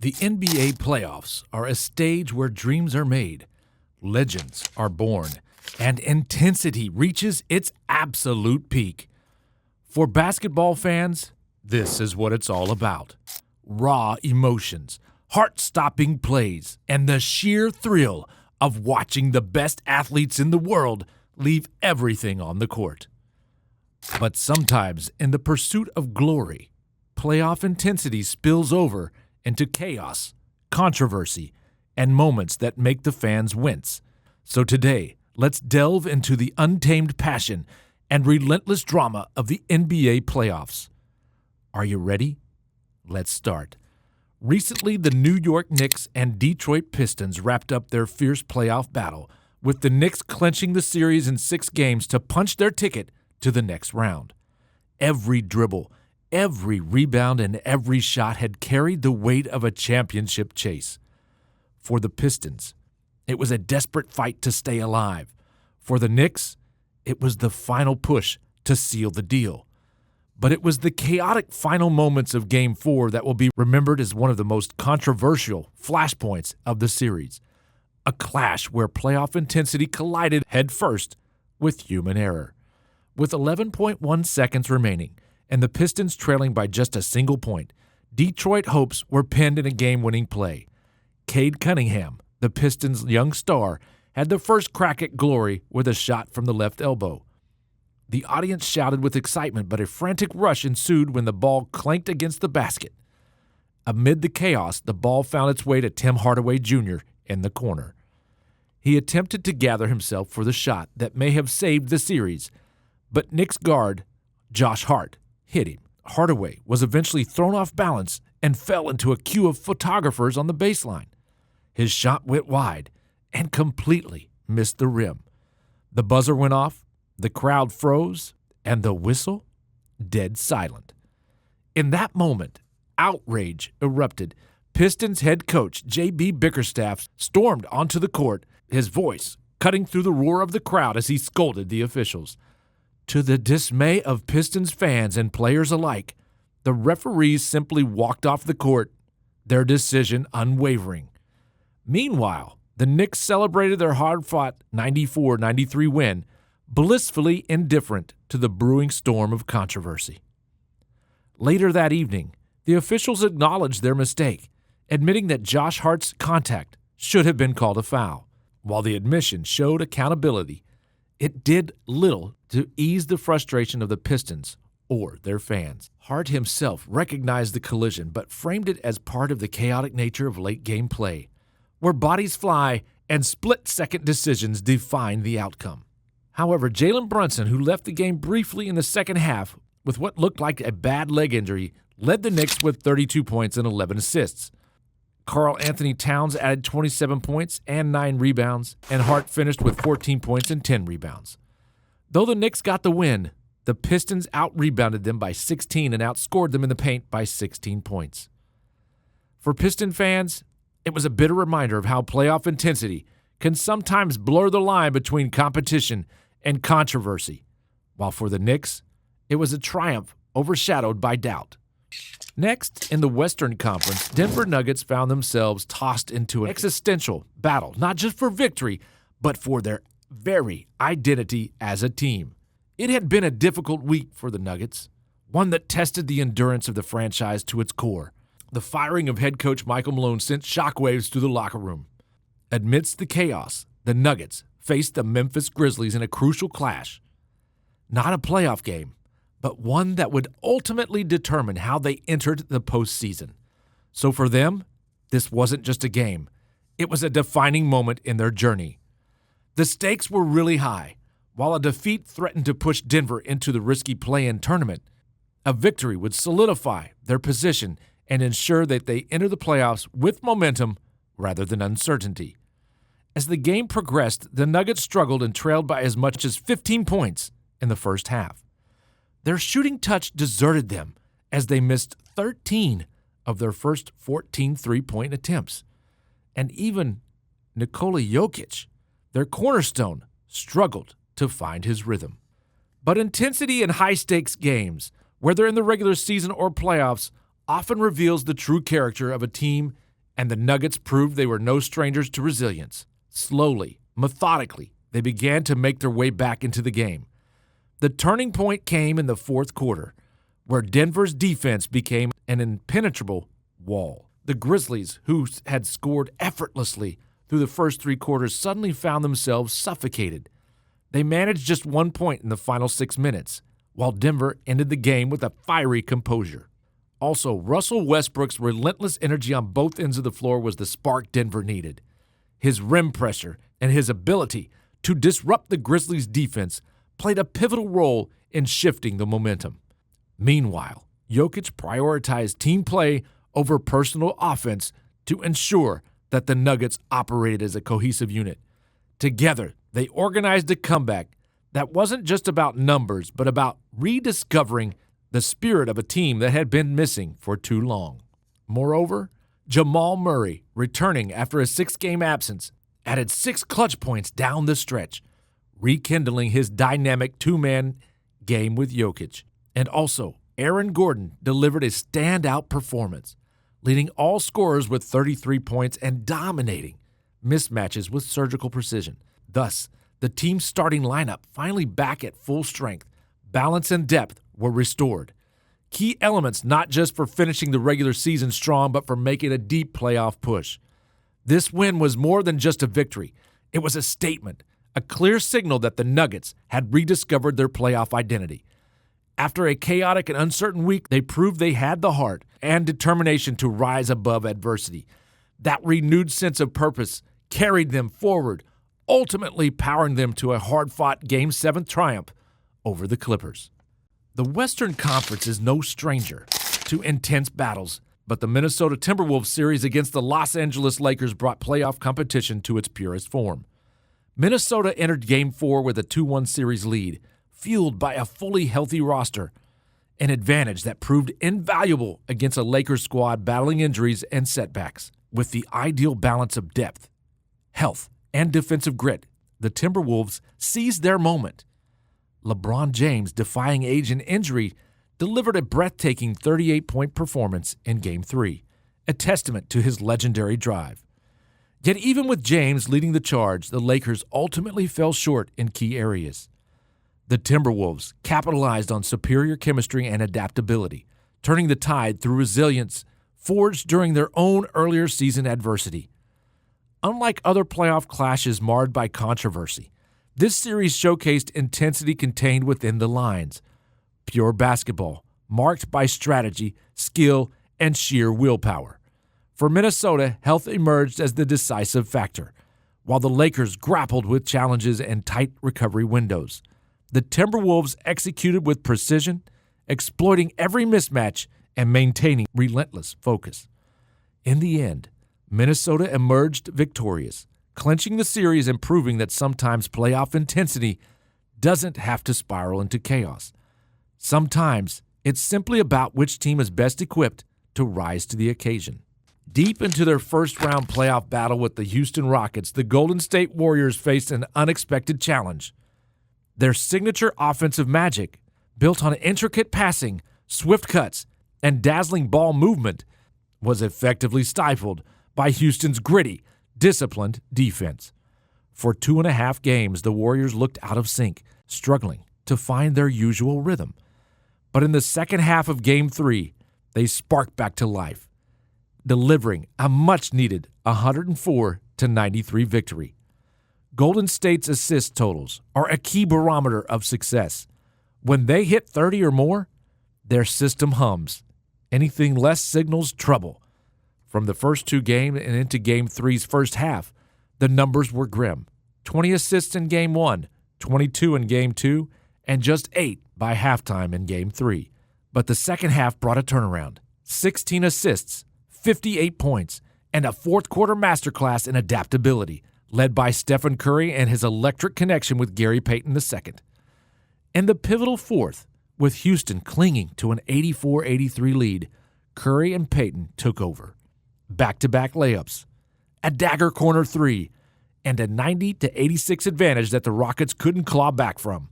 The NBA playoffs are a stage where dreams are made, legends are born, and intensity reaches its absolute peak. For basketball fans, this is what it's all about. Raw emotions, heart-stopping plays, and the sheer thrill of watching the best athletes in the world leave everything on the court. But sometimes, in the pursuit of glory, playoff intensity spills over into chaos, controversy, and moments that make the fans wince. So today, let's delve into the untamed passion and relentless drama of the NBA playoffs. Are you ready? Let's start. Recently, the New York Knicks and Detroit Pistons wrapped up their fierce playoff battle, with the Knicks clinching the series in 6 games to punch their ticket to the next round. Every dribble, every rebound, and every shot had carried the weight of a championship chase. For the Pistons, it was a desperate fight to stay alive. For the Knicks, it was the final push to seal the deal. But it was the chaotic final moments of Game 4 that will be remembered as one of the most controversial flashpoints of the series. A clash where playoff intensity collided headfirst with human error. With 11.1 seconds remaining, and the Pistons trailing by just a single point, Detroit hopes were pinned in a game-winning play. Cade Cunningham, the Pistons' young star, had the first crack at glory with a shot from the left elbow. The audience shouted with excitement, but a frantic rush ensued when the ball clanked against the basket. Amid the chaos, the ball found its way to Tim Hardaway Jr. in the corner. He attempted to gather himself for the shot that may have saved the series, but Knicks guard Josh Hart hit him. Hardaway was eventually thrown off balance and fell into a queue of photographers on the baseline. His shot went wide and completely missed the rim. The buzzer went off, the crowd froze, and the whistle dead silent. In that moment, outrage erupted. Pistons head coach J.B. Bickerstaff stormed onto the court, his voice cutting through the roar of the crowd as he scolded the officials. To the dismay of Pistons fans and players alike, the referees simply walked off the court, their decision unwavering. Meanwhile, the Knicks celebrated their hard-fought 94-93 win, blissfully indifferent to the brewing storm of controversy. Later that evening, the officials acknowledged their mistake, admitting that Josh Hart's contact should have been called a foul. While the admission showed accountability, it did little to ease the frustration of the Pistons or their fans. Hart himself recognized the collision but framed it as part of the chaotic nature of late-game play, where bodies fly and split-second decisions define the outcome. However, Jalen Brunson, who left the game briefly in the second half with what looked like a bad leg injury, led the Knicks with 32 points and 11 assists. Karl Anthony Towns added 27 points and 9 rebounds, and Hart finished with 14 points and 10 rebounds. Though the Knicks got the win, the Pistons out-rebounded them by 16 and outscored them in the paint by 16 points. For Piston fans, it was a bitter reminder of how playoff intensity can sometimes blur the line between competition and controversy, while for the Knicks, it was a triumph overshadowed by doubt. Next, in the Western Conference, Denver Nuggets found themselves tossed into an existential battle, not just for victory, but for their very identity as a team. It had been a difficult week for the Nuggets, one that tested the endurance of the franchise to its core. The firing of head coach Michael Malone sent shockwaves through the locker room. Amidst the chaos, the Nuggets faced the Memphis Grizzlies in a crucial clash. Not a playoff game, but one that would ultimately determine how they entered the postseason. So for them, this wasn't just a game. It was a defining moment in their journey. The stakes were really high. While a defeat threatened to push Denver into the risky play-in tournament, a victory would solidify their position and ensure that they enter the playoffs with momentum rather than uncertainty. As the game progressed, the Nuggets struggled and trailed by as much as 15 points in the first half. Their shooting touch deserted them as they missed 13 of their first 14 three-point attempts. And even Nikola Jokic, their cornerstone, struggled to find his rhythm. But intensity in high-stakes games, whether in the regular season or playoffs, often reveals the true character of a team and the Nuggets proved they were no strangers to resilience. Slowly, methodically, they began to make their way back into the game. The turning point came in the fourth quarter, where Denver's defense became an impenetrable wall. The Grizzlies, who had scored effortlessly through the first three quarters, suddenly found themselves suffocated. They managed just 1 point in the final 6 minutes, while Denver ended the game with a fiery composure. Also, Russell Westbrook's relentless energy on both ends of the floor was the spark Denver needed. His rim pressure and his ability to disrupt the Grizzlies' defense played a pivotal role in shifting the momentum. Meanwhile, Jokic prioritized team play over personal offense to ensure that the Nuggets operated as a cohesive unit. Together, they organized a comeback that wasn't just about numbers, but about rediscovering the spirit of a team that had been missing for too long. Moreover, Jamal Murray, returning after a 6-game absence, added 6 clutch points down the stretch, rekindling his dynamic two-man game with Jokic. And also, Aaron Gordon delivered a standout performance, leading all scorers with 33 points and dominating mismatches with surgical precision. Thus, the team's starting lineup finally back at full strength. Balance and depth were restored. Key elements not just for finishing the regular season strong, but for making a deep playoff push. This win was more than just a victory. It was a statement, a clear signal that the Nuggets had rediscovered their playoff identity. After a chaotic and uncertain week, they proved they had the heart and determination to rise above adversity. That renewed sense of purpose carried them forward, ultimately powering them to a hard-fought Game 7 triumph over the Clippers. The Western Conference is no stranger to intense battles, but the Minnesota Timberwolves series against the Los Angeles Lakers brought playoff competition to its purest form. Minnesota entered Game 4 with a 2-1 series lead, fueled by a fully healthy roster, an advantage that proved invaluable against a Lakers squad battling injuries and setbacks. With the ideal balance of depth, health, and defensive grit, the Timberwolves seized their moment. LeBron James, defying age and injury, delivered a breathtaking 38-point performance in Game 3, a testament to his legendary drive. Yet even with James leading the charge, the Lakers ultimately fell short in key areas. The Timberwolves capitalized on superior chemistry and adaptability, turning the tide through resilience forged during their own earlier season adversity. Unlike other playoff clashes marred by controversy, this series showcased intensity contained within the lines, pure basketball, marked by strategy, skill, and sheer willpower. For Minnesota, health emerged as the decisive factor, while the Lakers grappled with challenges and tight recovery windows. The Timberwolves executed with precision, exploiting every mismatch and maintaining relentless focus. In the end, Minnesota emerged victorious, clinching the series and proving that sometimes playoff intensity doesn't have to spiral into chaos. Sometimes it's simply about which team is best equipped to rise to the occasion. Deep into their first-round playoff battle with the Houston Rockets, the Golden State Warriors faced an unexpected challenge. Their signature offensive magic, built on intricate passing, swift cuts, and dazzling ball movement, was effectively stifled by Houston's gritty, disciplined defense. For 2.5 games, the Warriors looked out of sync, struggling to find their usual rhythm. But in the second half of Game 3, they sparked back to life, delivering a much-needed 104-93 victory. Golden State's assist totals are a key barometer of success. When they hit 30 or more, their system hums. Anything less signals trouble. From the first 2 games and into Game 3's first half, the numbers were grim. 20 assists in Game 1, 22 in Game 2, and just 8 by halftime in Game 3. But the second half brought a turnaround. 16 assists, 58 points, and a fourth-quarter masterclass in adaptability, led by Stephen Curry and his electric connection with Gary Payton II. In the pivotal fourth, with Houston clinging to an 84-83 lead, Curry and Payton took over. Back-to-back layups, a dagger corner 3, and a 90-86 advantage that the Rockets couldn't claw back from.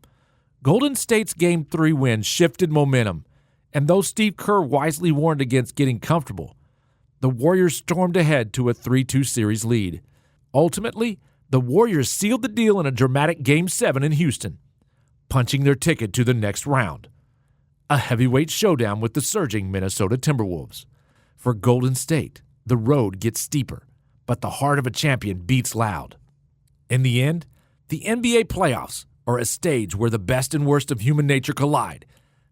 Golden State's Game 3 win shifted momentum, and though Steve Kerr wisely warned against getting comfortable, the Warriors stormed ahead to a 3-2 series lead. Ultimately, the Warriors sealed the deal in a dramatic Game 7 in Houston, punching their ticket to the next round, a heavyweight showdown with the surging Minnesota Timberwolves. For Golden State, the road gets steeper, but the heart of a champion beats loud. In the end, the NBA playoffs are a stage where the best and worst of human nature collide.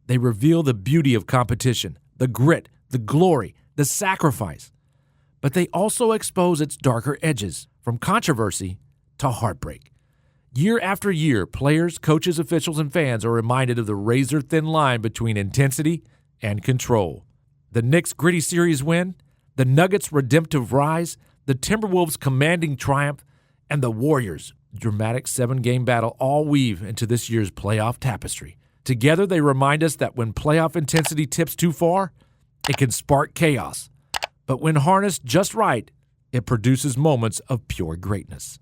They reveal the beauty of competition, the grit, the glory, the sacrifice. But they also expose its darker edges, from controversy to heartbreak. Year after year, players, coaches, officials, and fans are reminded of the razor-thin line between intensity and control. The Knicks' gritty series win, the Nuggets' redemptive rise, the Timberwolves' commanding triumph, and the Warriors' dramatic 7-game battle all weave into this year's playoff tapestry. Together, they remind us that when playoff intensity tips too far, it can spark chaos. But when harnessed just right, it produces moments of pure greatness.